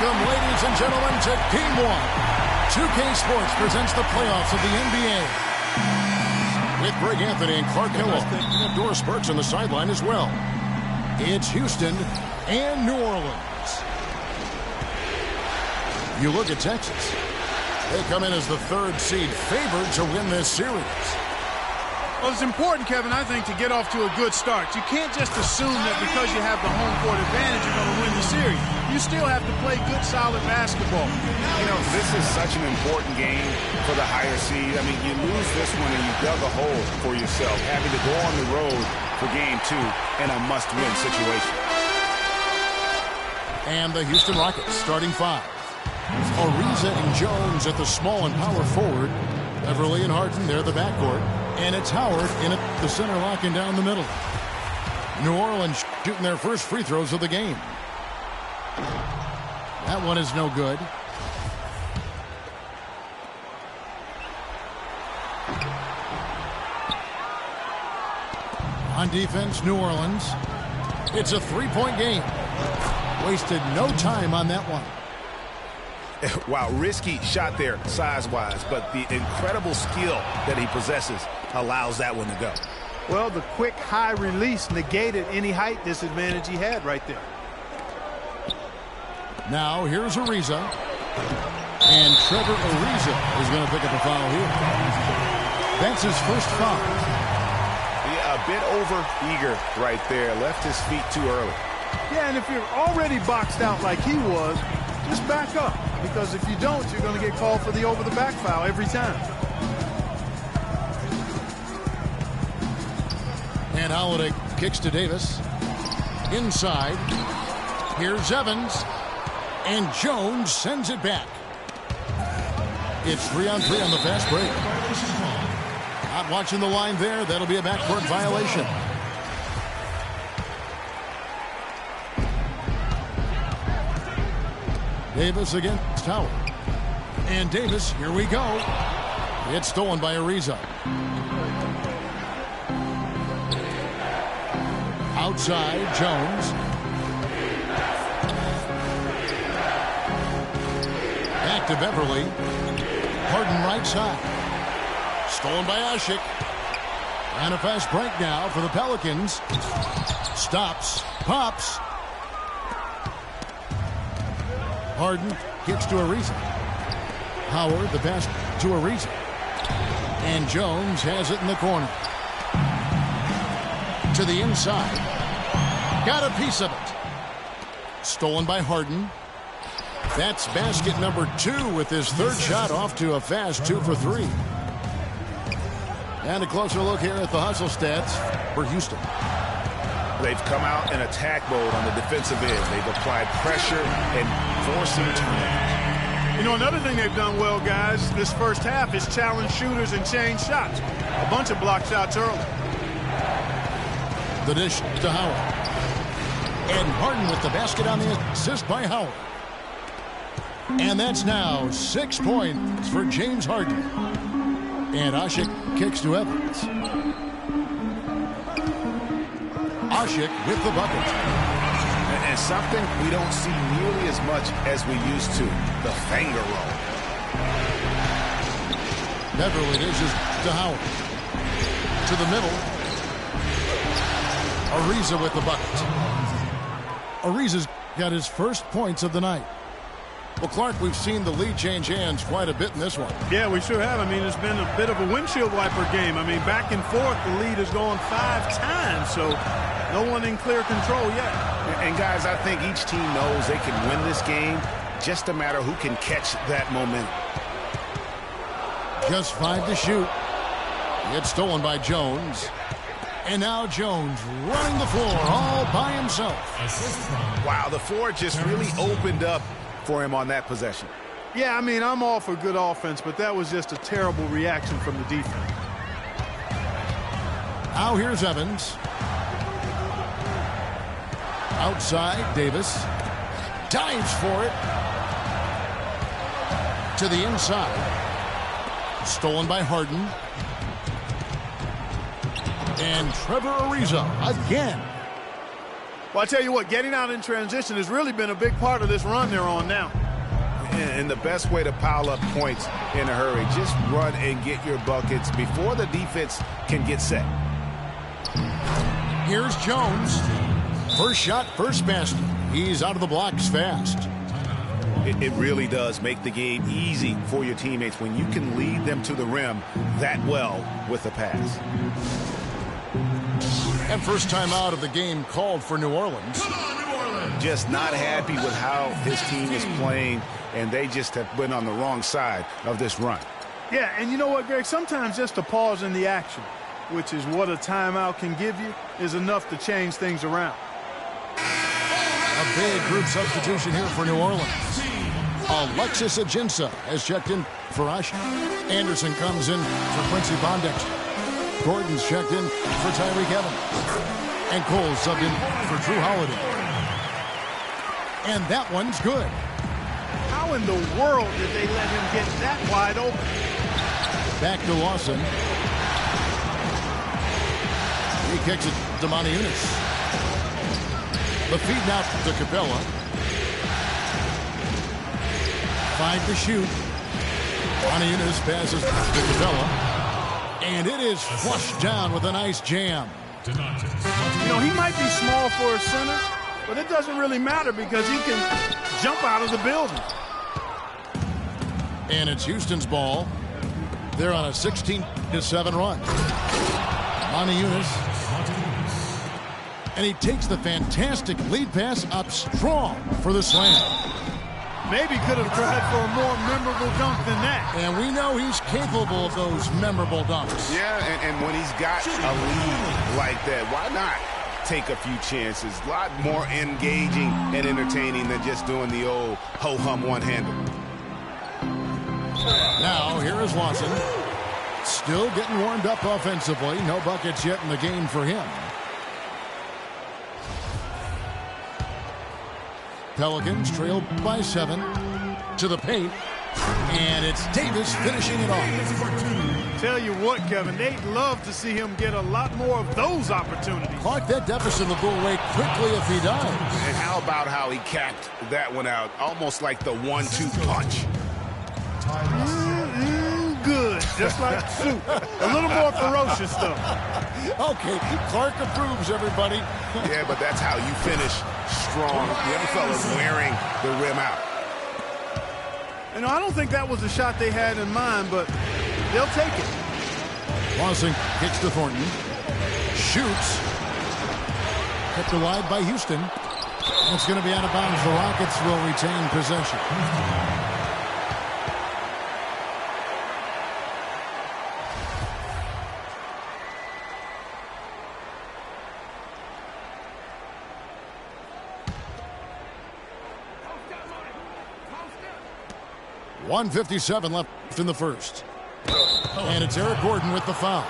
Welcome, ladies and gentlemen, to Game 1. 2K Sports presents the playoffs of the NBA. With Greg Anthony and Clark Kellogg, and Doris Burks on the sideline as well. It's Houston and New Orleans. You look at Texas. They come in as the third seed, favored to win this series. Well, it's important, Kevin, I think, to get off to a good start. You can't just assume that because you have the home court advantage, you're going to win the series. You still have to play good, solid basketball. You know, this is such an important game for the higher seed. I mean, you lose this one and you dug a hole for yourself, having to go on the road for Game 2 in a must-win situation. And the Houston Rockets starting five. Ariza and Jones at the small and power forward. Beverly and Harden, they're the backcourt. And it's Howard in at the center, locking down the middle. New Orleans shooting their first free throws of the game. That one is no good. On defense, New Orleans. It's a three-point game. Wasted no time on that one. Wow, risky shot there size-wise, but the incredible skill that he possesses allows that one to go. Well, the quick high release negated any height disadvantage he had right there. Now here's Ariza. And Trevor Ariza is going to pick up a foul here. That's his first foul. Yeah, a bit over-eager right there. Left his feet too early. Yeah, and if you're already boxed out like he was, just back up. Because if you don't, you're going to get called for the over-the-back foul every time. And Holiday kicks to Davis. Inside. Here's Evans. And Jones sends it back. It's 3-on-3 on the fast break. Not watching the line there. That'll be a backcourt violation. Davis against Howard. And Davis, here we go. It's stolen by Ariza. Outside, Jones. Back to Beverly. Harden right side. Stolen by Ashik. And a fast break now for the Pelicans. Stops. Pops. Harden kicks to Ariza. Howard, the pass to Ariza. And Jones has it in the corner. To the inside. Got a piece of it. Stolen by Harden. That's basket number 2 with his third shot off to a fast 2 for 3. And a closer look here at the hustle stats for Houston. They've come out in attack mode on the defensive end. They've applied pressure and forcing turnovers. You know, another thing they've done well, guys, this first half is challenge shooters and change shots. A bunch of block shots early. The dish to Howard. And Harden with the basket on the assist by Howard. And that's now 6 points for James Harden. And Ashik kicks to Evans. Ashik with the bucket. And something we don't see nearly as much as we used to, the finger roll. Beverly dishes to Howard. To the middle. Ariza with the bucket. Ariza's got his first points of the night. Well, Clark, we've seen the lead change hands quite a bit in this one. Yeah, we sure have. I mean, it's been a bit of a windshield wiper game. I mean, back and forth, the lead has gone 5 times, so no one in clear control yet. And, guys, I think each team knows they can win this game. Just a matter who can catch that momentum. Just 5 to shoot. It's stolen by Jones. And now Jones running the floor all by himself. Wow, the floor just really opened up for him on that possession. Yeah, I mean, I'm all for good offense, but that was just a terrible reaction from the defense. Now here's Evans. Outside, Davis. Dives for it. To the inside. Stolen by Harden. And Trevor Ariza again. Well, I tell you what, getting out in transition has really been a big part of this run they're on now. And the best way to pile up points in a hurry, just run and get your buckets before the defense can get set. Here's Jones. First shot, first basket. He's out of the blocks fast. It really does make the game easy for your teammates when you can lead them to the rim that well with a pass. And first time out of the game called for New Orleans. Just not happy with how his team is playing, and they just have been on the wrong side of this run. Yeah, and you know what, Greg? Sometimes just a pause in the action, which is what a timeout can give you, is enough to change things around. A big group substitution here for New Orleans. Alexis Ajinça has checked in for Ash. Anderson comes in for Quincy Bondexter. Gordon's checked in for Tyreek Evans. And Cole subbed in for Drew Holiday. And that one's good. How in the world did they let him get that wide open? Back to Lawson. He kicks it to Yunus. The feed now to Capella. 5 to shoot. Yunus passes to Capella. And it is flushed down with a nice jam. You know, he might be small for a center, but it doesn't really matter because he can jump out of the building. And it's Houston's ball. They're on a 16-7 run. Yunus. And he takes the fantastic lead pass up strong for the slam. Maybe could have tried for a more memorable dunk than that. And we know he's capable of those memorable dunks. Yeah, and when he's got a lead like that, why not take a few chances? A lot more engaging and entertaining than just doing the old ho-hum one-hander. Now, here is Lawson. Still getting warmed up offensively. No buckets yet in the game for him. Pelicans trail by 7 to the paint. And it's Davis finishing it off. Tell you what, Kevin, they'd love to see him get a lot more of those opportunities. Clark, that deficit will go away quickly if he does. And how about how he capped that one out? Almost like the 1-2 punch. Good, just like soup. A little more ferocious, though. Okay, Clark approves, everybody. Yeah, but that's how you finish strong. The other fella's wearing the rim out. You know, I don't think that was the shot they had in mind, but they'll take it. Lawson kicks to Thornton. Shoots. Kept alive by Houston. It's going to be out of bounds. The Rockets will retain possession. .157 left in the first. And it's Eric Gordon with the foul.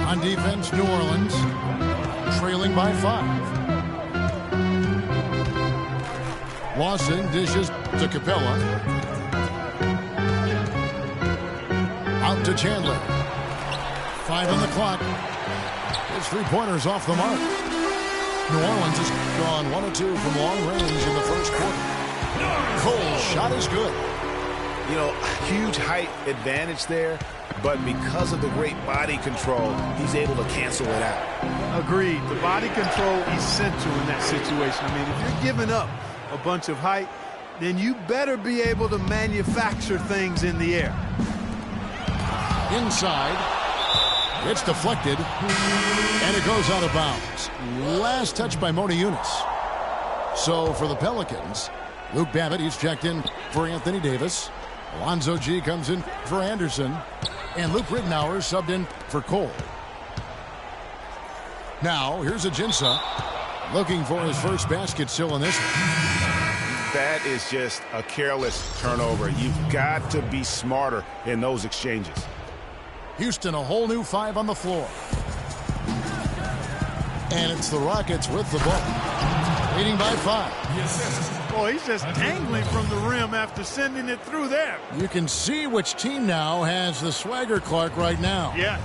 On defense, New Orleans trailing by 5. Lawson dishes to Capella. Out to Chandler. 5 on the clock. His three-pointers off the mark. New Orleans has gone 1 of 2 from long range in the first quarter. Cole's shot is good. You know, huge height advantage there, but because of the great body control, he's able to cancel it out. Agreed. The body control essential in that situation. I mean, if you're giving up a bunch of height, then you better be able to manufacture things in the air. Inside. It's deflected. And it goes out of bounds. Last touch by Yunus. So for the Pelicans, Luke Babbitt, he's checked in for Anthony Davis. Alonzo G comes in for Anderson. And Luke Ridnour subbed in for Cole. Now, here's Ajinça looking for his first basket still in this one. That is just a careless turnover. You've got to be smarter in those exchanges. Houston, a whole new 5 on the floor. And it's the Rockets with the ball. leading by 5. Boy, he's just angling from the rim after sending it through there. You can see which team now has the swagger, Clark, right now. Yeah,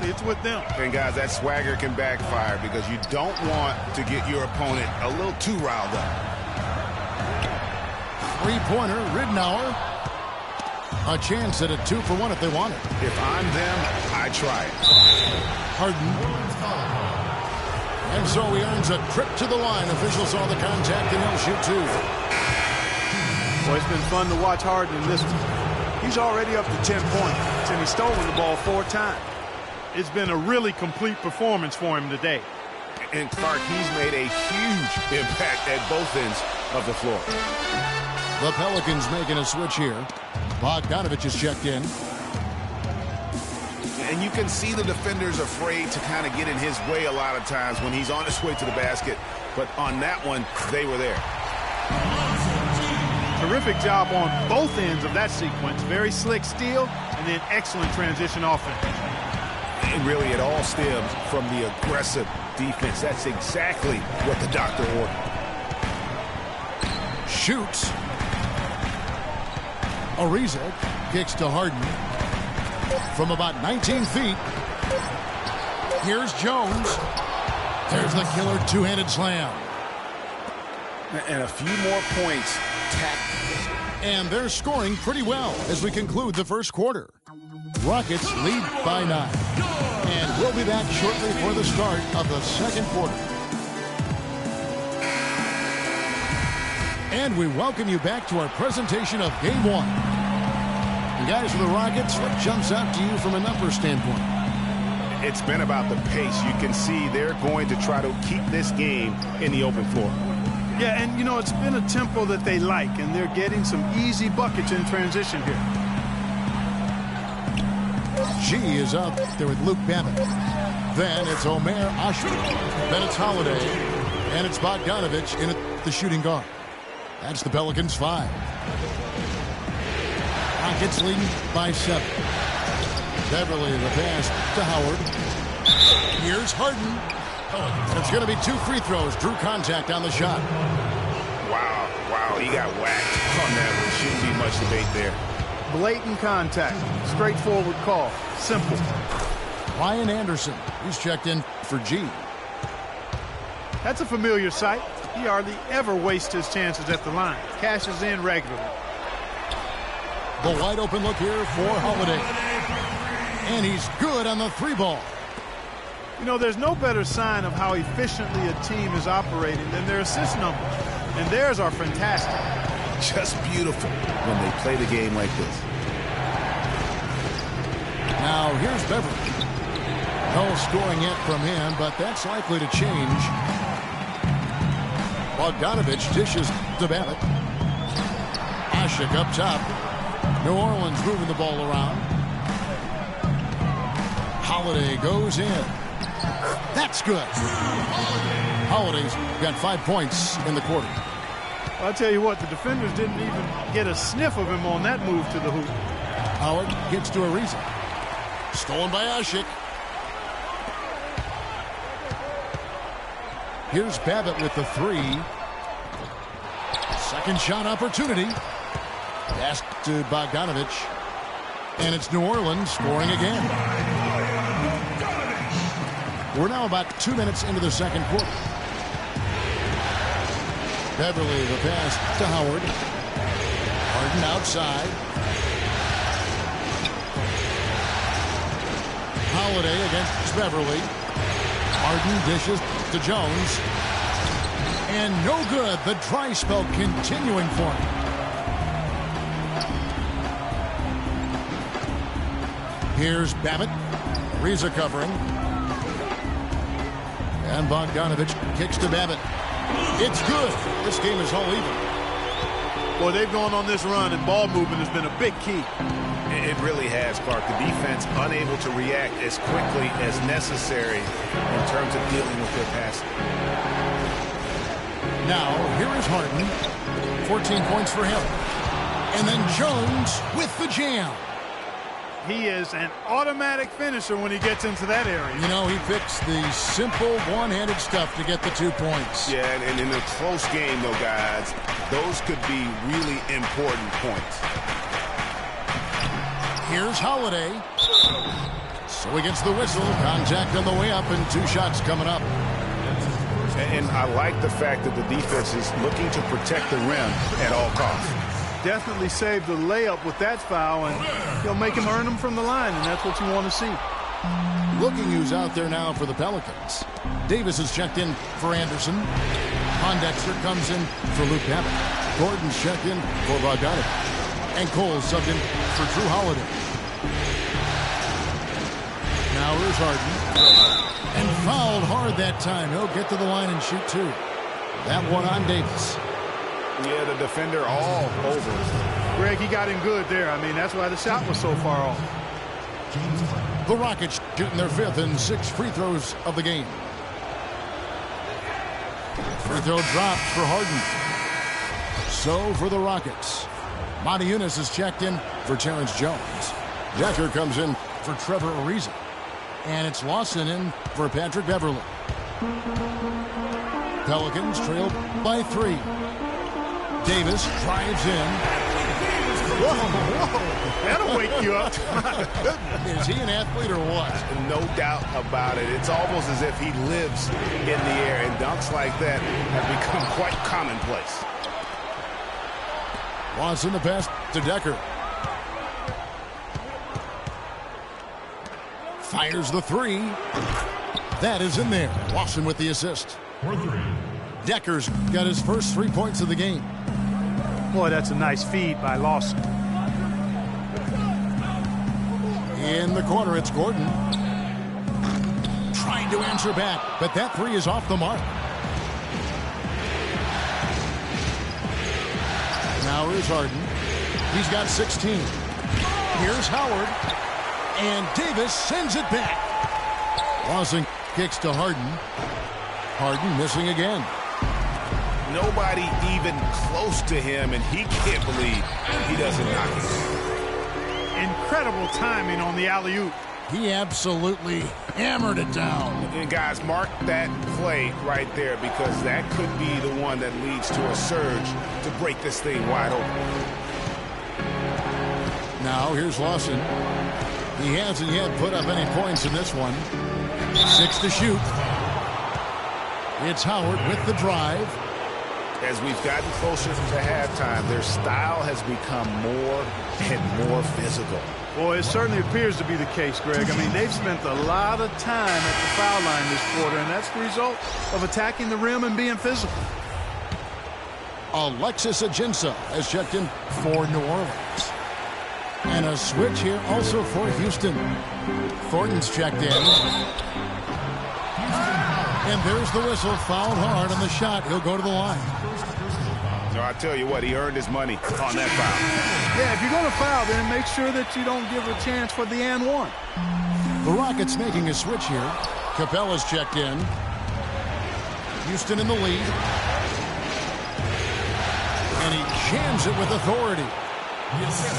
it's with them. And guys, that swagger can backfire because you don't want to get your opponent a little too riled up. Three-pointer, Ridnour. A chance at a 2 for 1 if they want it. If I'm them, I try it. Harden. And so he earns a trip to the line. Officials saw the contact and he'll shoot 2. Boy, it's been fun to watch Harden in this one. He's already up to 10 points, and he's stolen the ball 4 times. It's been a really complete performance for him today. And Clark, he's made a huge impact at both ends of the floor. The Pelicans making a switch here. Bogdanovich is checked in. And you can see the defenders afraid to kind of get in his way a lot of times when he's on his way to the basket. But on that one, they were there. Terrific job on both ends of that sequence. Very slick steal and then excellent transition offense. And really, it all stems from the aggressive defense. That's exactly what the doctor ordered. Shoots. Ariza kicks to Harden. From about 19 feet. Here's Jones. There's the killer two-handed slam. And a few more points. And they're scoring pretty well as we conclude the first quarter. Rockets lead by 9. And we'll be back shortly for the start of the second quarter. And we welcome you back to our presentation of Game 1. And guys, for the Rockets, what jumps out to you from a numbers standpoint? It's been about the pace. You can see they're going to try to keep this game in the open floor. Yeah, and, you know, it's been a tempo that they like, and they're getting some easy buckets in transition here. G is up there with Luke Babbitt. Then it's Omer Ashby. Then it's Holiday. And it's Bogdanovich in at the shooting guard. That's the Pelicans 5. Rockets leading by 7. Beverly the pass to Howard. Here's Harden. It's going to be 2 free throws. Drew contact on the shot. Wow, he got whacked on that one. Shouldn't be much debate there. Blatant contact. Straightforward call. Simple. Ryan Anderson. He's checked in for G. That's a familiar sight. He hardly ever wastes his chances at the line. Cashes in regularly. The wide open look here for Holiday. And he's good on the 3-ball. You know, there's no better sign of how efficiently a team is operating than their assist numbers. And theirs are fantastic. Just beautiful when they play the game like this. Now here's Beverly. No scoring yet from him, but that's likely to change. Bogdanovich dishes to Babbitt. Ashik up top. New Orleans moving the ball around. Holiday goes in. That's good. Holiday's got 5 points in the quarter. I'll tell you what, the defenders didn't even get a sniff of him on that move to the hoop. Howard gets to Ariza. Stolen by Ashik. Here's Babbitt with the 3. Second shot opportunity. Pass to Bogdanovich. And it's New Orleans scoring again. We're now about 2 minutes into the second quarter. Beverly the pass to Howard. Harden outside. Holiday against Beverly. Harden dishes to Jones. And no good. The dry spell continuing for him. Here's Babbitt. Ariza covering. And Bogdanovich kicks to Babbitt. It's good. This game is all even. Boy, they've gone on this run, and ball movement has been a big key. It really has, Clark. The defense unable to react as quickly as necessary in terms of dealing with their passing. Now, here is Harden. 14 points for him. And then Jones with the jam. He is an automatic finisher when he gets into that area. You know, he picks the simple one-handed stuff to get the 2 points. Yeah, and in a close game, though, guys, those could be really important points. Here's Holiday. So he gets the whistle. Contact on the way up and 2 shots coming up. And I like the fact that the defense is looking to protect the rim at all costs. Definitely saved the layup with that foul, and he'll make him earn them from the line, and that's what you want to see. Looking who's out there now for the Pelicans. Davis is checked in for Anderson. Pondexter comes in for Luke Babbitt. Gordon's checked in for Bogdanovich. And Cole subbed in for Drew Holiday. Now here's Harden. And fouled hard that time. He'll get to the line and shoot 2. That one on Davis. Yeah, the defender all over. Greg, he got him good there. I mean, that's why the shot was so far off. The Rockets shooting their 5th and 6th free throws of the game. Free throw dropped for Harden. So for the Rockets, Monty Eunice is checked in for Terrence Jones. Decker comes in for Trevor Ariza. And it's Lawson in for Patrick Beverly. Pelicans trail by 3. Davis drives in. Whoa. That'll wake you up. Is he an athlete or what? No doubt about it. It's almost as if he lives in the air, and dunks like that have become quite commonplace. Lawson the pass to Decker. Fires the 3. That is in there. Lawson with the assist. Decker's got his first 3 points of the game. Boy, that's a nice feed by Lawson. In the corner, it's Gordon. Trying to answer back, but that 3 is off the mark. Now here's Harden. He's got 16. Here's Howard. And Davis sends it back. Lawson kicks to Harden. Harden missing again. Nobody even close to him, and he can't believe he doesn't knock it. Incredible timing on the alley-oop. He absolutely hammered it down. And guys, mark that play right there, because that could be the one that leads to a surge to break this thing wide open. Now here's Lawson. He hasn't yet put up any points in this one. 6 to shoot. It's Howard with the drive. As we've gotten closer to halftime, their style has become more and more physical. Boy, it certainly appears to be the case, Greg. I mean, they've spent a lot of time at the foul line this quarter, and that's the result of attacking the rim and being physical. Alexis Ajinça has checked in for New Orleans. And a switch here also for Houston. Thornton's checked in. And there's the whistle, fouled hard on the shot. He'll go to the line. No, I tell you what, he earned his money on that foul. Yeah, if you're going to foul, then make sure that you don't give a chance for the and one. The Rockets making a switch here. Capella's checked in. Houston in the lead. And he jams it with authority.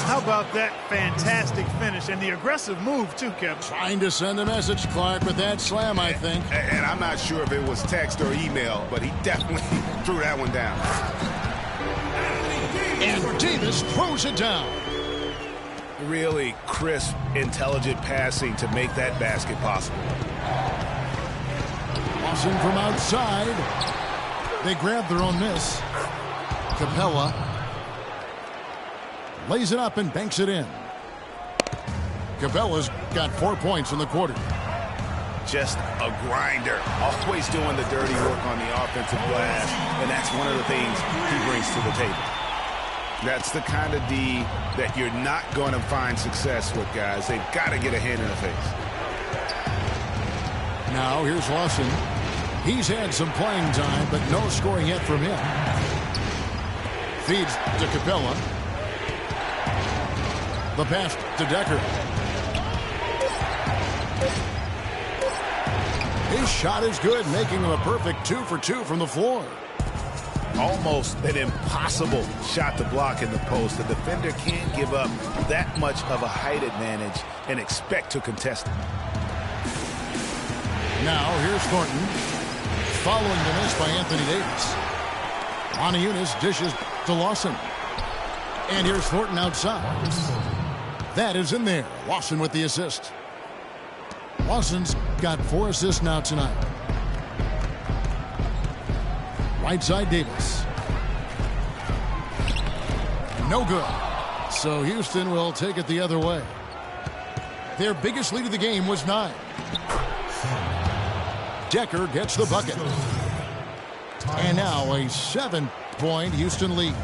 How about that fantastic finish and the aggressive move, too, Kevin? Trying to send a message, Clark, with that slam, I think. And I'm not sure if it was text or email, but he definitely threw that one down. And Davis throws it down. Really crisp, intelligent passing to make that basket possible. Lawson from outside. They grab their own miss. Capella lays it up and banks it in. Capella's got 4 points in the quarter. Just a grinder. Always doing the dirty work on the offensive glass, and that's one of the things he brings to the table. That's the kind of D that you're not going to find success with, guys. They've got to get a hand in the face. Now here's Lawson. He's had some playing time, but no scoring yet from him. Feeds to Capella. The pass to Decker. His shot is good, making him a perfect 2 for 2 from the floor. almost an impossible shot to block in the post. The defender can't give up that much of a height advantage and expect to contest it. Now here's Thornton. Following the miss by Anthony Davis. Anyang-lsy dishes to Lawson. And here's Thornton outside. That is in there. Lawson with the assist. Lawson's got 4 assists now tonight. Right side Davis. No good. So Houston will take it the other way. Their biggest lead of the game was 9. Decker gets the bucket. And now a 7-point Houston lead.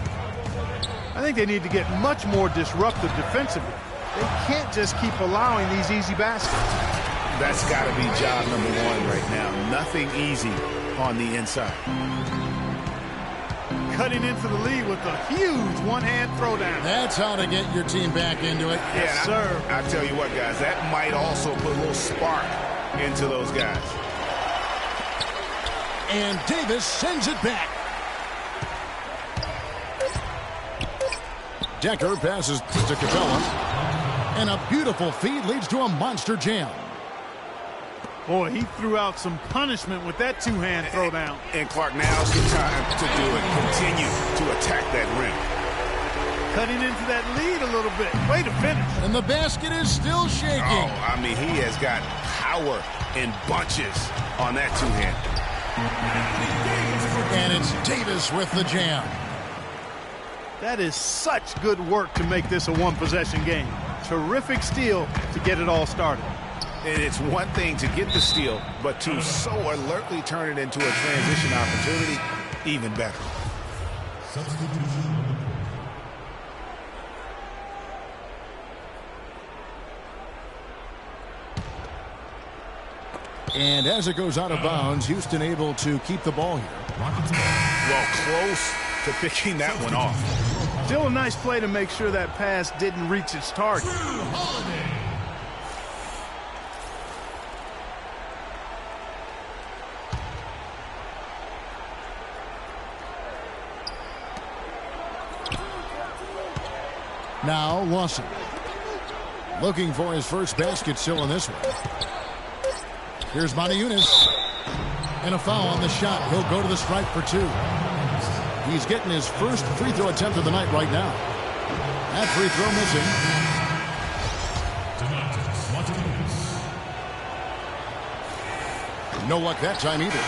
I think they need to get much more disruptive defensively. They can't just keep allowing these easy baskets. That's got to be job number 1 right now. Nothing easy on the inside. Cutting into the lead with a huge one-hand throwdown. That's how to get your team back into it. Yes, sir. I tell you what, guys, that might also put a little spark into those guys. And Davis sends it back. Decker passes to Capella. And a beautiful feed leads to a monster jam. Boy, he threw out some punishment with that two-hand throwdown. And Clark, now's the time to do it. Continue to attack that rim. Cutting into that lead a little bit. Way to finish. And the basket is still shaking. Oh, I mean, he has got power in bunches on that two-hand. And it's Davis with the jam. That is such good work to make this a one-possession game. Terrific steal to get it all started. And it's one thing to get the steal, but to so alertly turn it into a transition opportunity, even better. And as it goes out of bounds, Houston able to keep the ball here. Well, close to picking that one off. Still a nice play to make sure that pass didn't reach its target. Now Lawson. Looking for his first basket still in this one. Here's Anyang-lsy. And a foul on the shot. He'll go to the stripe for 2. He's getting his first free throw attempt of the night right now. That free throw missing. No luck that time either.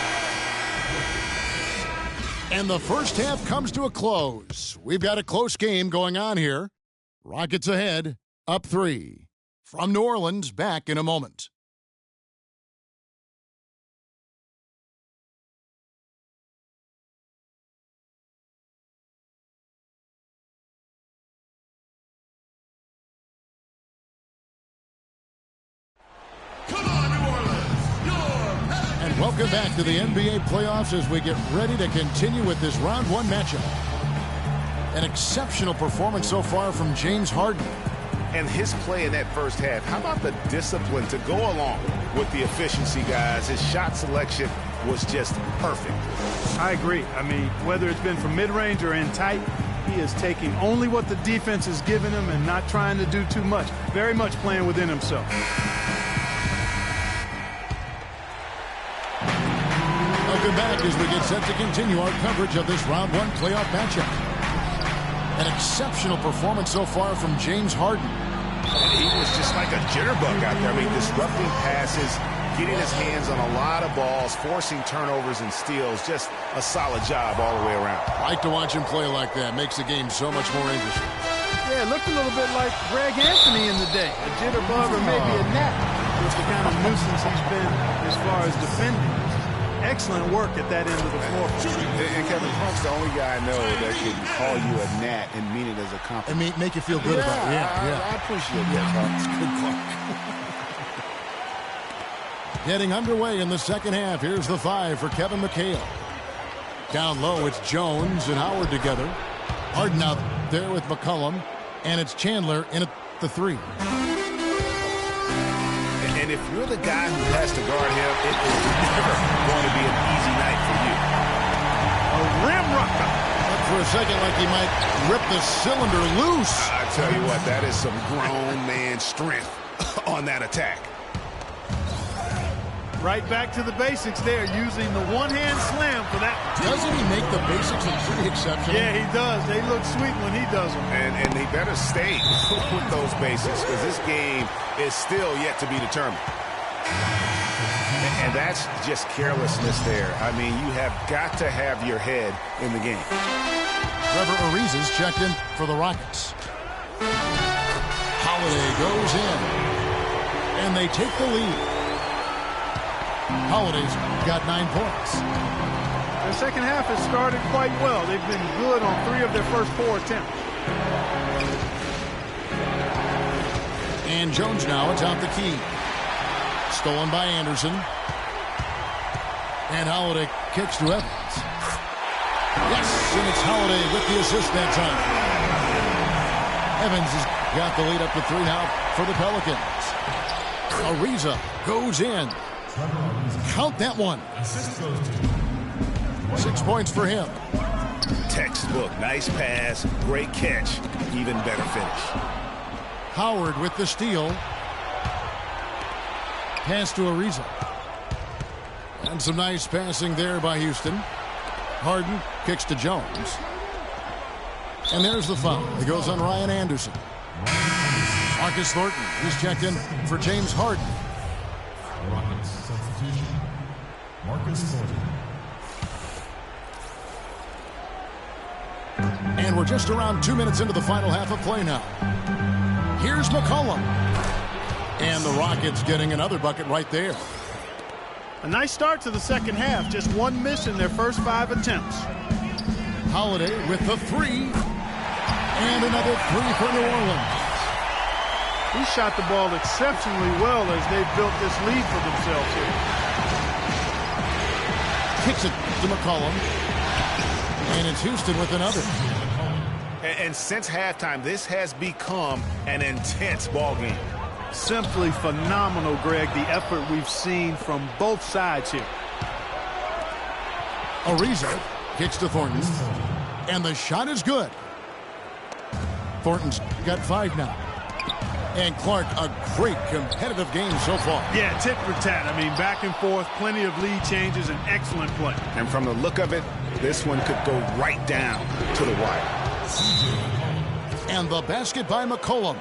And the first half comes to a close. We've got a close game going on here. Rockets ahead, up 3. From New Orleans, back in a moment. And welcome back to the NBA playoffs as we get ready to continue with this round 1 matchup. An exceptional performance so far from James Harden. And his play in that first half, how about the discipline to go along with the efficiency, guys? His shot selection was just perfect. I agree. I mean, whether it's been from mid-range or in tight, he is taking only what the defense is giving him and not trying to do too much. Very much playing within himself. Welcome back as we get set to continue our coverage of this round 1 playoff matchup. An exceptional performance so far from James Harden. And he was just like a jitterbug out there. I mean, disrupting passes, getting his hands on a lot of balls, forcing turnovers and steals. Just a solid job all the way around. I like to watch him play like that. Makes the game so much more interesting. Yeah, it looked a little bit like Greg Anthony in the day. A jitterbug or maybe a gnat. With the kind of nuisance he's been as far as defending. Excellent work at that end of the floor. And Kevin Punk's the only guy I know that can call you a gnat and mean it as a compliment. And make you feel good about it. Yeah. I appreciate that, Clark. It's good, Clark. Getting underway in the second half. Here's the 5 for Kevin McHale. Down low, it's Jones and Howard together. Harden out there with McCollum. And it's Chandler in at the 3. And if you're the guy who has to guard him, it is never going to be an easy night for you. A rim rocker. for a second like he might rip the cylinder loose. I tell you what, that is some grown man strength on that attack. Right back to the basics there, using the one-hand slam for that. Doesn't he make the basics look pretty exceptional? Yeah, he does. They look sweet when he does them. And he better stay with those basics because this game is still yet to be determined. And that's just carelessness there. I mean, you have got to have your head in the game. Trevor Ariza's checked in for the Rockets. Holiday goes in. And they take the lead. Holiday's got 9 points. The second half has started quite well. They've been good on 3 of their first 4 attempts. And Jones now atop the key. Stolen by Anderson. And Holiday kicks to Evans. Yes, and it's Holiday with the assist that time. Evans has got the lead up to 3 now for the Pelicans. Ariza goes in. Count that one. 6 points for him. Textbook, nice pass, great catch, even better finish. Howard with the steal. Pass to Ariza. And some nice passing there by Houston. Harden kicks to Jones. And there's the foul. It goes on Ryan Anderson. Marcus Thornton, he's checked in for James Harden. Rockets substitution. Marcus Thornton. And we're just around 2 minutes into the final half of play now. Here's McCollum. And the Rockets getting another bucket right there. A nice start to the second half. Just 1 miss in their first 5 attempts. Holiday with the 3. And another 3 for New Orleans. He shot the ball exceptionally well as they've built this lead for themselves here. Kicks it to McCollum. And it's Houston with another. And since halftime, this has become an intense ball game. Simply phenomenal, Greg, the effort we've seen from both sides here. Ariza kicks to Thornton. And the shot is good. Thornton's got 5 now. And Clark, a great competitive game so far. Yeah, tit for tat. I mean, back and forth, plenty of lead changes, and excellent play. And from the look of it, this one could go right down to the wire. And the basket by McCollum.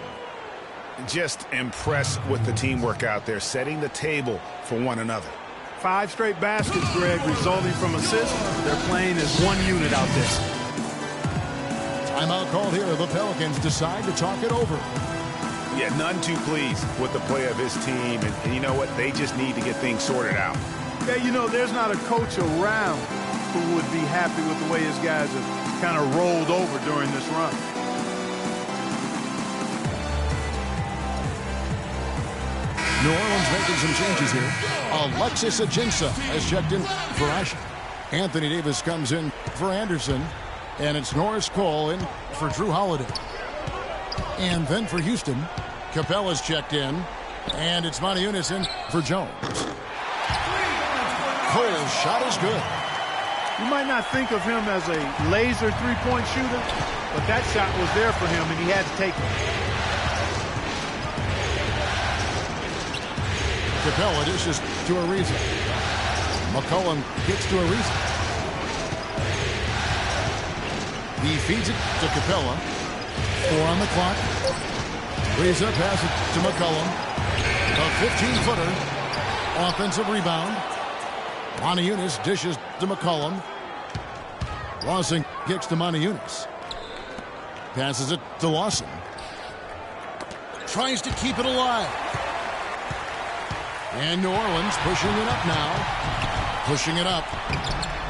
Just impressed with the teamwork out there, setting the table for one another. 5 straight baskets, Greg, resulting from assists. They're playing as one unit out there. Timeout called here. The Pelicans decide to talk it over. Yeah, none too pleased with the play of his team. And you know what? They just need to get things sorted out. Yeah, you know, there's not a coach around who would be happy with the way his guys have kind of rolled over during this run. New Orleans making some changes here. Alexis Ajinça has checked in for Asher. Anthony Davis comes in for Anderson. And it's Norris Cole in for Drew Holiday. And then for Houston, Capella's checked in. And it's Moniunas in for Jones. Cole's shot is good. You might not think of him as a laser three-point shooter, but that shot was there for him, and he had to take it. Capella dishes to Ariza. McCollum gets to Ariza. He feeds it to Capella. 4 on the clock. Ariza passes it to McCollum. A 15-footer. Offensive rebound. Moniunas dishes to McCollum. Lawson kicks to Moniunas. Passes it to Lawson. Tries to keep it alive. And New Orleans pushing it up now. Pushing it up.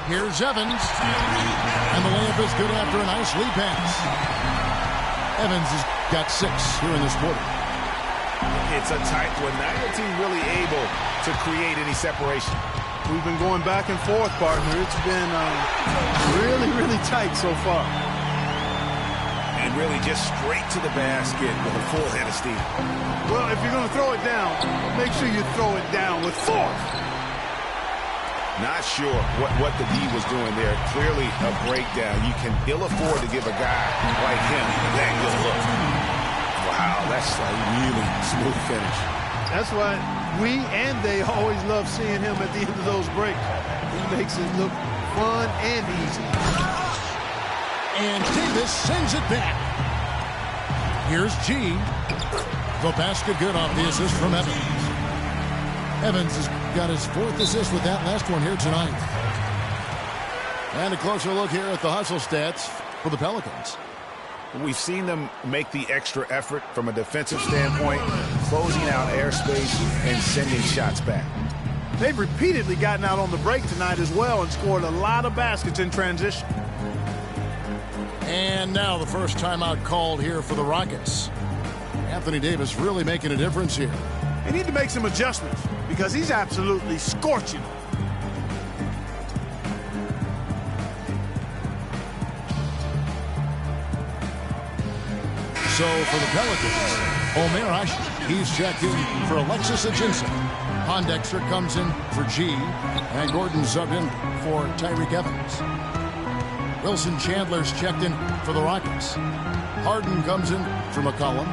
Here's Evans. And the layup is good after a nice lead pass. Evans has got 6 here in this quarter. It's a tight one. Neither team really able to create any separation. We've been going back and forth, partner. It's been really, really tight so far. And really just straight to the basket with a full head of steam. Well, if you're going to throw it down, make sure you throw it down with force. Not sure what the D was doing there. Clearly a breakdown. You can ill afford to give a guy like him that good look. Wow, that's a really smooth finish. That's why we and they always love seeing him at the end of those breaks. He makes it look fun and easy. And Davis sends it back. Here's G. The basket good off the assist from Evans. Evans has got his 4th assist with that last one here tonight. And a closer look here at the hustle stats for the Pelicans. We've seen them make the extra effort from a defensive standpoint, closing out airspace and sending shots back. They've repeatedly gotten out on the break tonight as well and scored a lot of baskets in transition. And now the first timeout called here for the Rockets. Anthony Davis really making a difference here. They need to make some adjustments because he's absolutely scorching. So for the Pelicans, Omer Ashe, he's checked in for Alexis Ajinça. Pondexter comes in for G, and Gordon subbed in for Tyreke Evans. Wilson Chandler's checked in for the Rockets. Harden comes in for McCollum.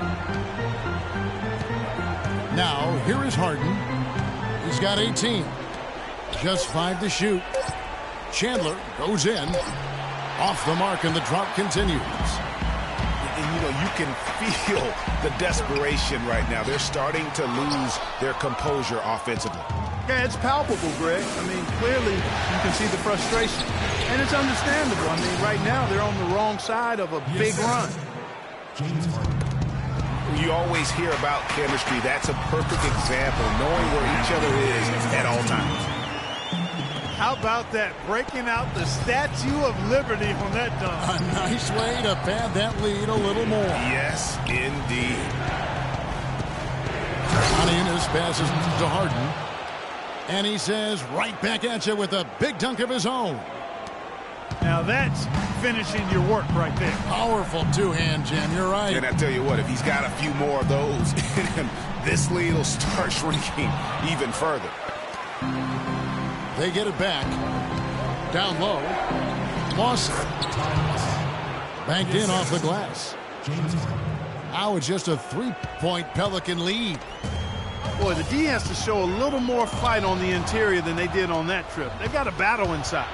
Now, here is Harden. He's got 18. Just 5 to shoot. Chandler goes in. Off the mark, and the drought continues. And, you know, you can feel the desperation right now. They're starting to lose their composure offensively. Yeah, it's palpable, Greg. I mean, clearly you can see the frustration. And it's understandable. I mean, right now they're on the wrong side of a big run. You always hear about chemistry. That's a perfect example, knowing where each other is at all times. How about that, breaking out the Statue of Liberty on that dunk? A nice way to pad that lead a little more. Yes, indeed. Enes passes to Harden. And he says, right back at you with a big dunk of his own. Now that's finishing your work right there. Powerful two-hand jam, you're right. And I tell you what, if he's got a few more of those in him, this lead will start shrinking even further. They get it back. Down low. Lawson. Banked in off the glass. Now it's just a 3-point Pelican lead. Boy, the D has to show a little more fight on the interior than they did on that trip. They've got a battle inside.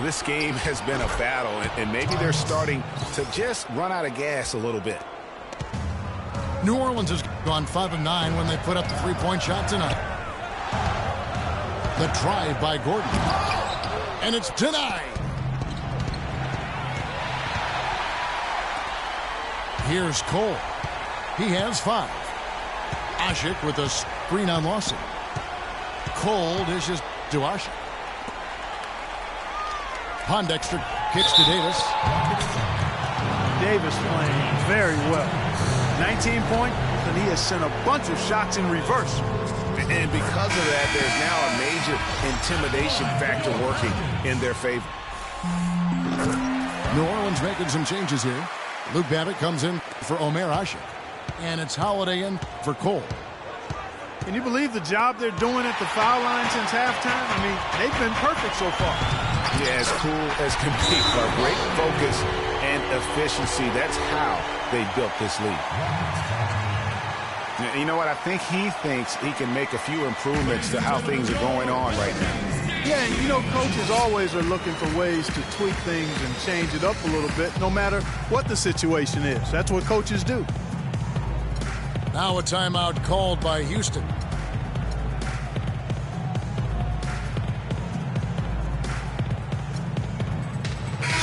This game has been a battle, and maybe they're starting to just run out of gas a little bit. New Orleans has gone 5 of 9 when they put up the 3-point shot tonight. The drive by Gordon. And it's denied. Here's Cole. He has 5. Ashe with a screen on Lawson. Cole dishes to Ashe. Pondexter kicks to Davis. Davis playing very well. 19 points, and he has sent a bunch of shots in reverse. And because of that, there's now a major intimidation factor working in their favor. New Orleans making some changes here. Luke Babbitt comes in for Omer Ashe. And it's Holiday in for Cole. Can you believe the job they're doing at the foul line since halftime? I mean, they've been perfect so far. Yeah, as cool as can be. But great focus and efficiency. That's how they built this lead. You know what? I think he thinks he can make a few improvements to how things are going on right now. Yeah, and you know, coaches always are looking for ways to tweak things and change it up a little bit, no matter what the situation is. That's what coaches do. Now a timeout called by Houston.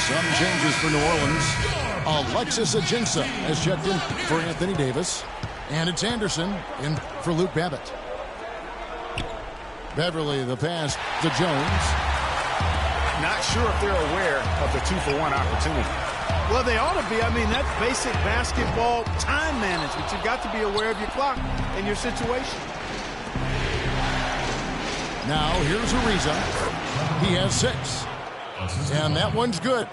Some changes for New Orleans. Alexis Ajinça has checked in for Anthony Davis. And it's Anderson in for Luke Babbitt. Beverly, the pass to Jones. Not sure if they're aware of the 2-for-1 opportunity. Well, they ought to be. I mean, that's basic basketball time management. You've got to be aware of your clock and your situation. Now, here's Ariza. He has 6. And that one's good.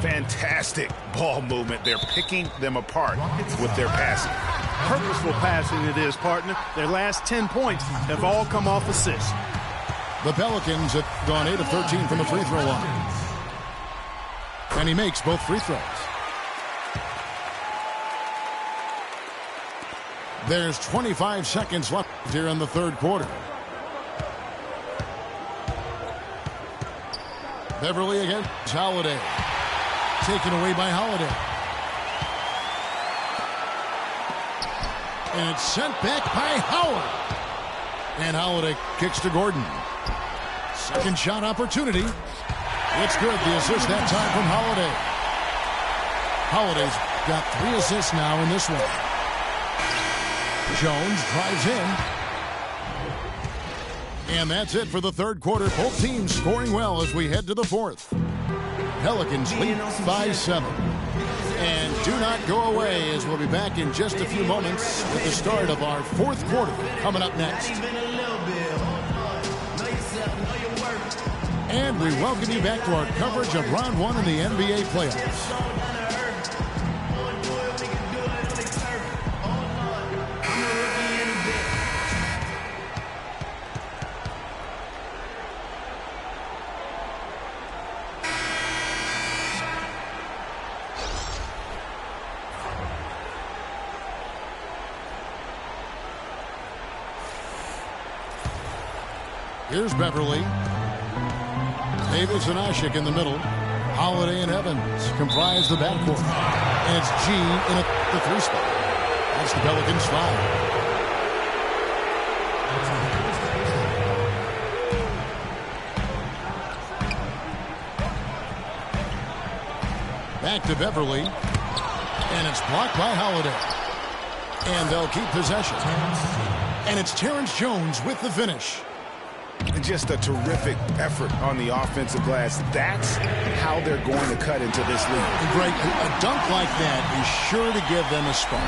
Fantastic ball movement. They're picking them apart with their passing. Purposeful passing it is, partner. Their last 10 points have all come off assists. The Pelicans have gone 8 of 13 from the free throw line. And he makes both free throws. There's 25 seconds left here in the third quarter. Beverly against Holiday. Taken away by Holiday. And it's sent back by Howard. And Holiday kicks to Gordon. Second shot opportunity. It's good. The assist that time from Holiday. Holiday's got 3 assists now in this one. Jones drives in. And that's it for the third quarter. Both teams scoring well as we head to the fourth. Pelicans lead by 7. And do not go away, as we'll be back in just a few moments with the start of our fourth quarter coming up next. And we welcome you back to our coverage of round 1 in the NBA playoffs. Here's Beverly. Davis and Ashik in the middle. Holiday and Evans comprise the backcourt. And it's G in the 3 spot. That's the Pelicans 5. Back to Beverly. And it's blocked by Holiday. And they'll keep possession. And it's Terrence Jones with the finish. Just a terrific effort on the offensive glass. That's how they're going to cut into this league. Great. A dunk like that is sure to give them a spark.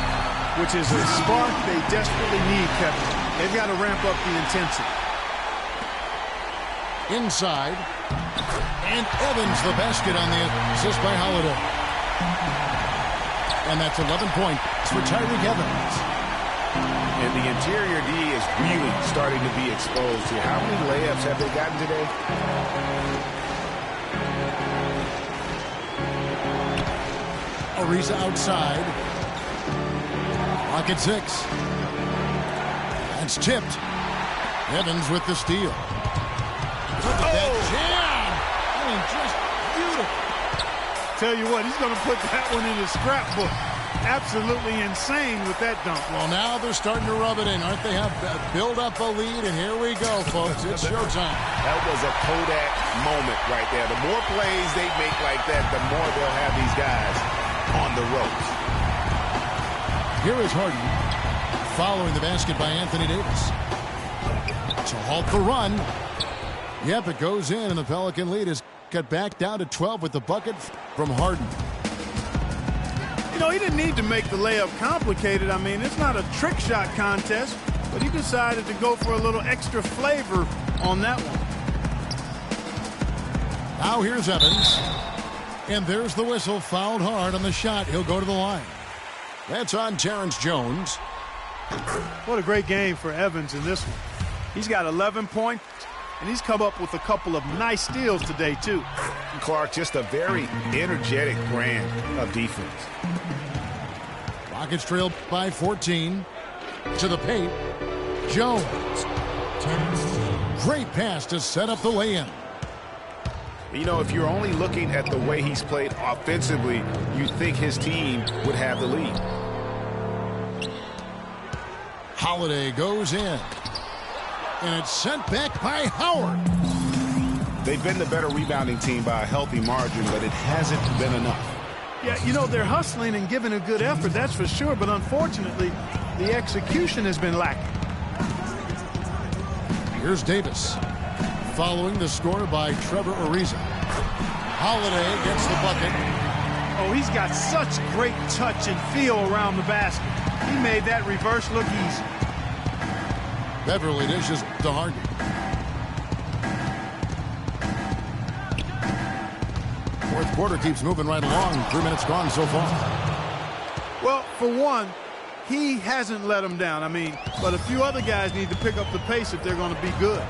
Which is a spark they desperately need, Kevin. They've got to ramp up the intensity. Inside. And Evans the basket on the assist by Holiday. And that's 11 points for Tyreke Evans. And the interior D is really starting to be exposed here. How many layups have they gotten today? Ariza outside. Clock at 6. That's tipped. Evans with the steal. Look at that jam. I mean, just beautiful. Tell you what, he's going to put that one in his scrapbook. Absolutely insane with that dunk. Well, now they're starting to rub it in, aren't they? Have build up a lead, and here we go, folks. It's showtime. That was a Kodak moment right there. The more plays they make like that, the more they'll have these guys on the ropes. Here is Harden following the basket by Anthony Davis. To halt the run. Yep, it goes in, and the Pelican lead is cut back down to 12 with the bucket from Harden. You know, he didn't need to make the layup complicated. I mean, it's not a trick shot contest, but he decided to go for a little extra flavor on that one. Now here's Evans. And there's the whistle. Fouled hard on the shot. He'll go to the line. That's on Terrence Jones. What a great game for Evans in this one. He's got 11 points, and he's come up with a couple of nice steals today, too. Clark, just a very energetic brand of defense. Rockets trailed by 14. To the paint. Jones. Great pass to set up the lay-in. You know, if you're only looking at the way he's played offensively, you'd think his team would have the lead. Holiday goes in. And it's sent back by Howard. They've been the better rebounding team by a healthy margin, but it hasn't been enough. Yeah, you know, they're hustling and giving a good effort, that's for sure, but unfortunately, the execution has been lacking. Here's Davis. Following the score by Trevor Ariza. Holiday gets the bucket. Oh, he's got such great touch and feel around the basket. He made that reverse look easy. Beverly dishes to Harden. Fourth quarter keeps moving right along. 3 minutes gone so far. Well, for one, he hasn't let them down. I mean, but a few other guys need to pick up the pace if they're going to be good.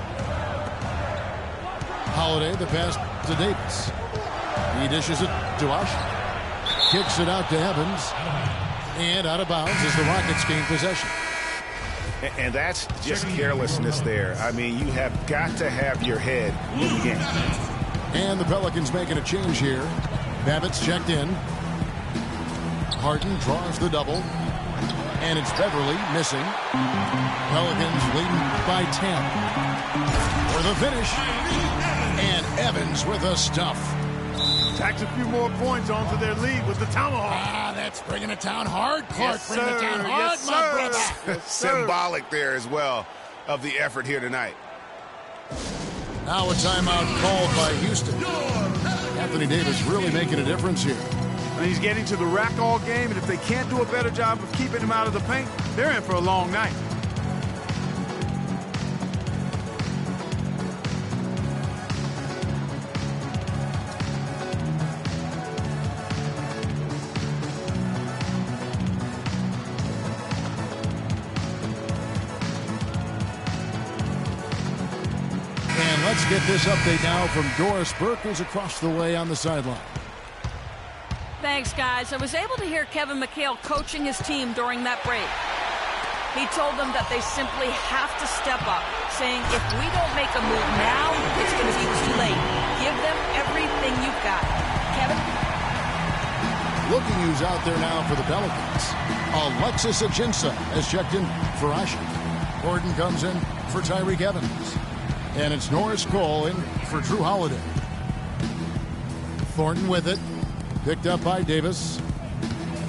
Holiday, the pass to Davis. He dishes it to Usher. Kicks it out to Evans. And out of bounds as the Rockets gain possession. And that's just carelessness there. I mean, you have got to have your head in the game. And the Pelicans making a change here. Babbitt's checked in. Harden draws the double. And it's Beverly missing. Pelicans leading by 10. For the finish. And Evans with a stuff. Tacks a few more points onto their lead with the tomahawk. Ah, that's bringing it down hard, Clark. Yes, bringing it down sir. hard, Yes, my sir. brother. Yes, sir. Symbolic there as well of the effort here tonight. Now a timeout called by Houston. Anthony Davis really making a difference here. And he's getting to the rack all game, and if they can't do a better job of keeping him out of the paint, they're in for a long night. Let's get this update now from Doris Burke, who's across the way on the sideline. Thanks, guys. I was able to hear Kevin McHale coaching his team during that break. He told them that they simply have to step up, saying if we don't make a move now, it's going to be too late. Give them everything you've got. Kevin? Looking who's out there now for the Pelicans. Alexis Ajinça has checked in for Asher. Gordon comes in for Tyreek Evans. And it's Norris Cole in for Drew Holiday. Thornton with it. Picked up by Davis.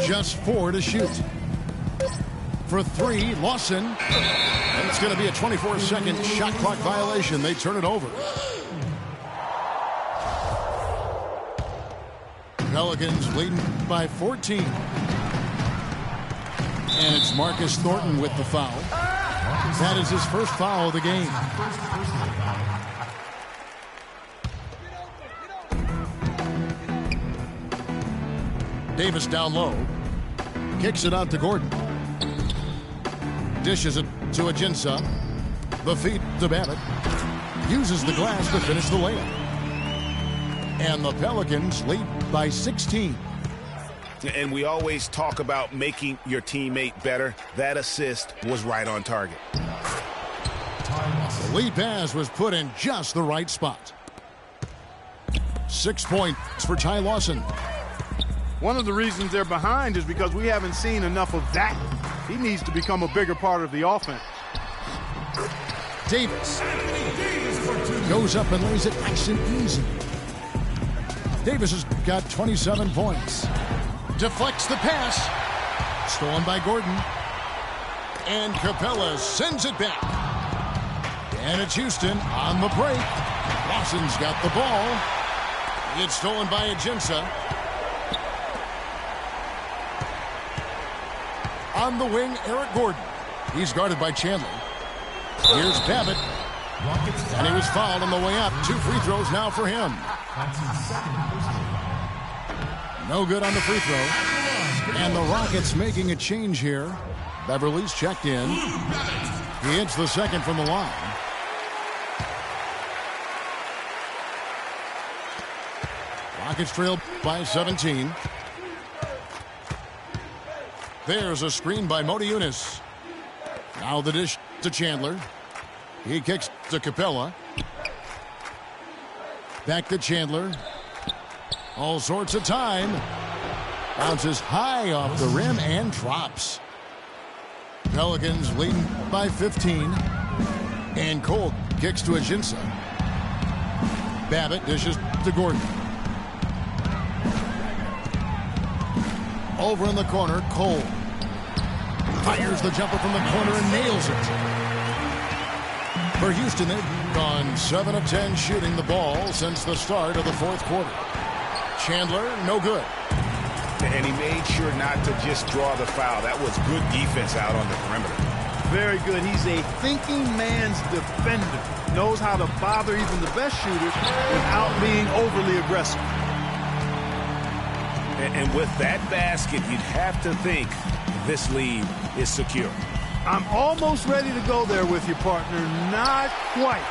Just 4 to shoot. For 3, Lawson. And it's going to be a 24-second shot clock violation. They turn it over. Pelicans leading by 14. And it's Marcus Thornton with the foul. That is his first foul of the game. Davis down low. Kicks it out to Gordon. Dishes it to Ajinça. The feed to Babbitt. Uses the glass to finish the layup. And the Pelicans lead by 16. And we always talk about making your teammate better. That assist was right on target. The lead pass was put in just the right spot. 6 points for Ty Lawson. One of the reasons they're behind is because we haven't seen enough of that. He needs to become a bigger part of the offense. Davis goes up and lays it nice and easy. Davis has got 27 points. Deflects the pass. Stolen by Gordon. And Capella sends it back. And it's Houston on the break. Lawson's got the ball. It's stolen by Ajinça. On the wing, Eric Gordon. He's guarded by Chandler. Here's Babbitt. And he was fouled on the way up. 2 free throws now for him. No good on the free throw. And the Rockets making a change here. Beverly's checked in. He hits the second from the line. Rockets trail by 17. There's a screen by Modi Yunus. Now the dish to Chandler. He kicks to Capella. Back to Chandler. All sorts of time. Bounces high off the rim and drops. Pelicans leading by 15. And Cole kicks to Ajinça. Babbitt dishes to Gordon. Over in the corner, Cole fires the jumper from the corner and nails it. For Houston, they've gone 7 of 10 shooting the ball since the start of the fourth quarter. Chandler, no good. And he made sure not to just draw the foul. That was good defense out on the perimeter. Very good. He's a thinking man's defender. Knows how to bother even the best shooters without being overly aggressive. And with that basket, you'd have to think this lead is secure. I'm almost ready to go there with you, partner. Not quite.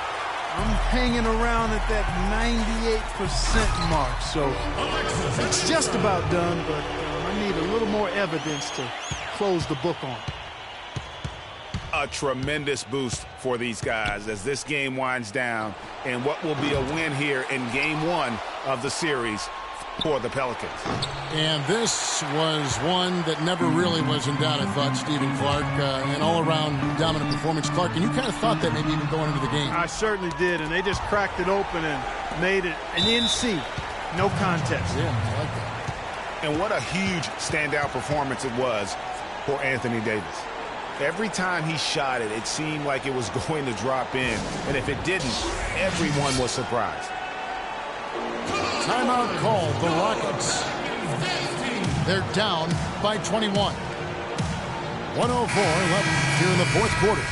I'm hanging around at that 98% mark, so it's just about done, but I need a little more evidence to close the book on. A tremendous boost for these guys as this game winds down, and what will be a win here in game one of the series for the Pelicans. And this was one that never really was in doubt, I thought, Stephen Clark. An all-around dominant performance. Clark, and you kind of thought that maybe even going into the game. I certainly did, and they just cracked it open and made it an NC. No contest. Yeah, I like that. And what a huge standout performance it was for Anthony Davis. Every time he shot it, it seemed like it was going to drop in. And if it didn't, everyone was surprised. Timeout called, the Rockets. They're down by 21. 1:04 left here in the fourth quarter.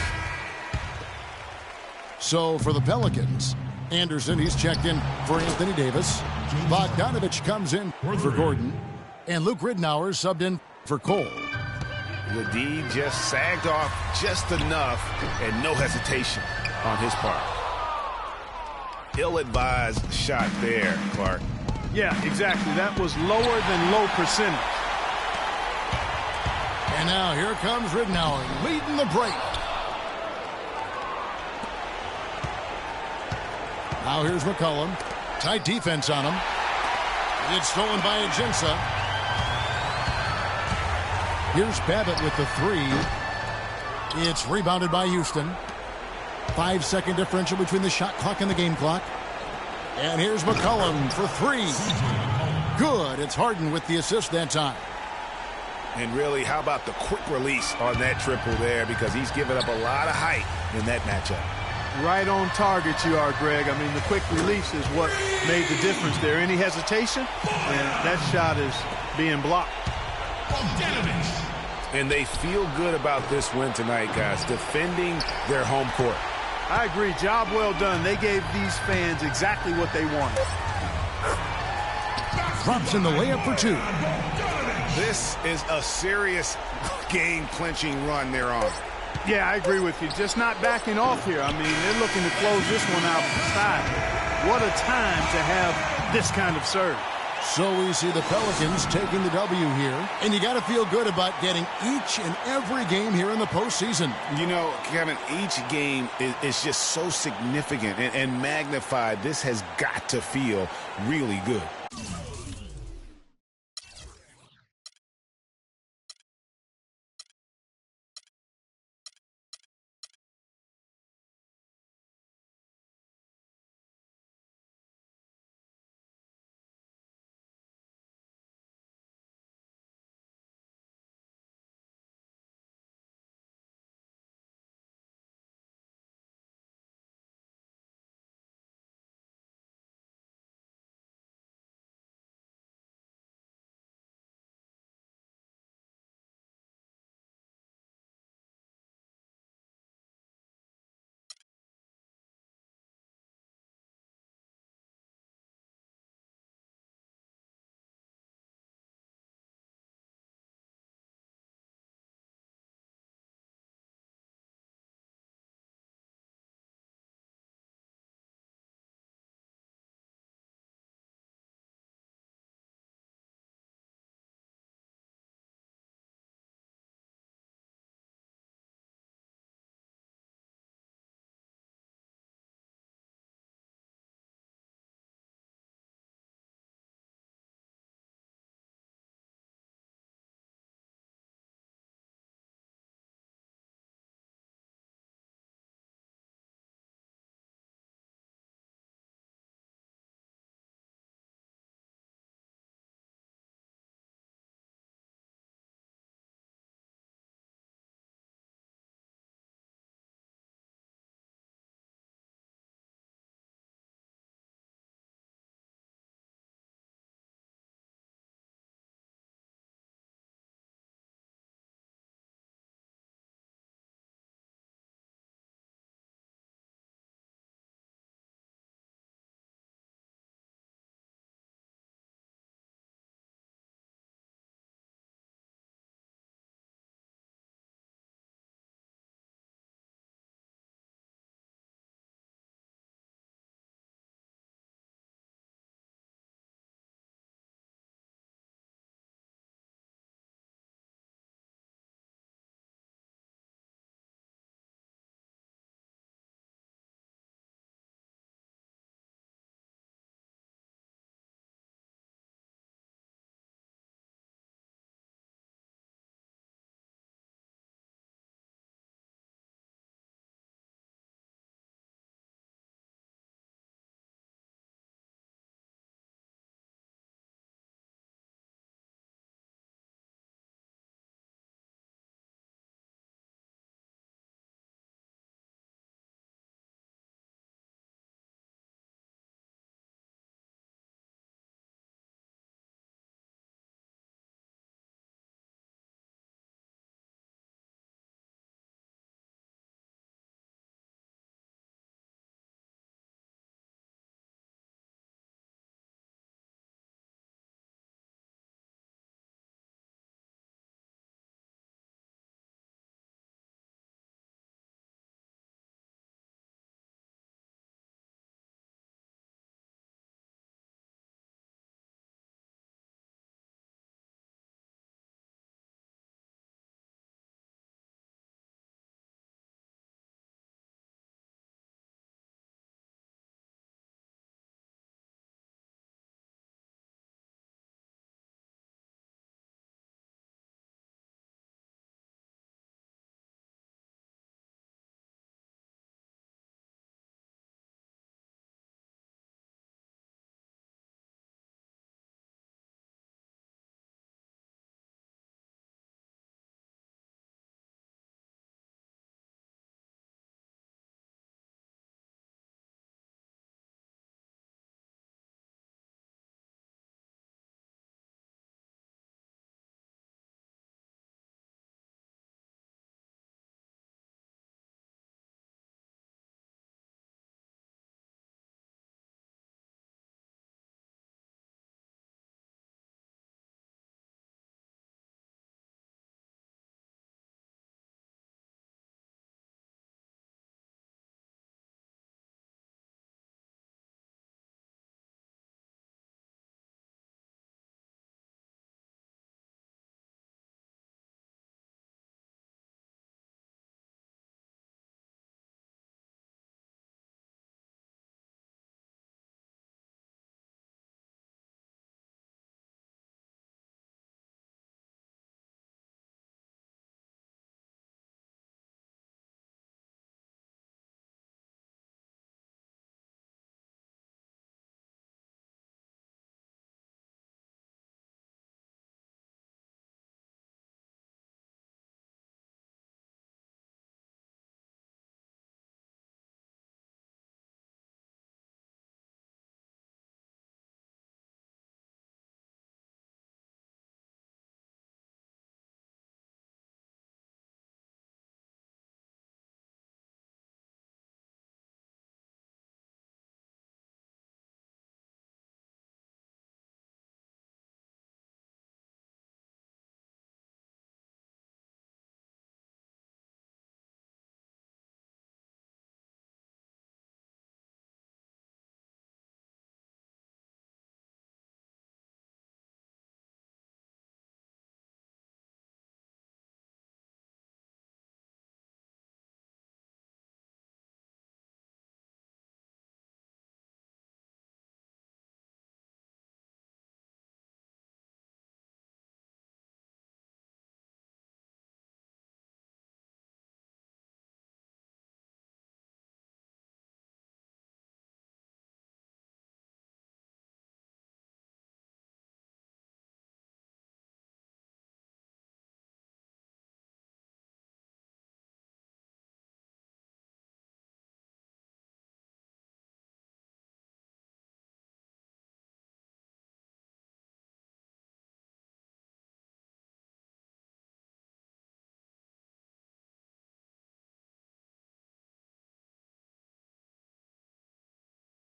So for the Pelicans, Anderson, he's checked in for Anthony Davis. Bogdanovich comes in for Gordon. And Luke Ridnour subbed in for Cole. The D just sagged off just enough and no hesitation on his part. Ill-advised shot there, Clark. Yeah, exactly. That was lower than low percentage. And now here comes Ridnour leading the break. Now here's McCollum. Tight defense on him. It's stolen by Ajinça. Here's Babbitt with the three. It's rebounded by Houston. 5-second differential between the shot clock and the game clock. And here's McCollum for three. Good. It's Harden with the assist that time. And really, how about the quick release on that triple there, because he's given up a lot of height in that matchup. Right on target you are, Greg. I mean, the quick release is what made the difference there. Any hesitation, and that shot is being blocked. And they feel good about this win tonight, guys, defending their home court. I agree. Job well done. They gave these fans exactly what they wanted. Drops in the layup for two. This is a serious game-clinching run they're on. Yeah, I agree with you. Just not backing off here. I mean, they're looking to close this one out from the side. What a time to have this kind of serve. So we see the Pelicans taking the W here. And you got to feel good about getting each and every game here in the postseason. You know, Kevin, each game is just so significant and magnified. This has got to feel really good.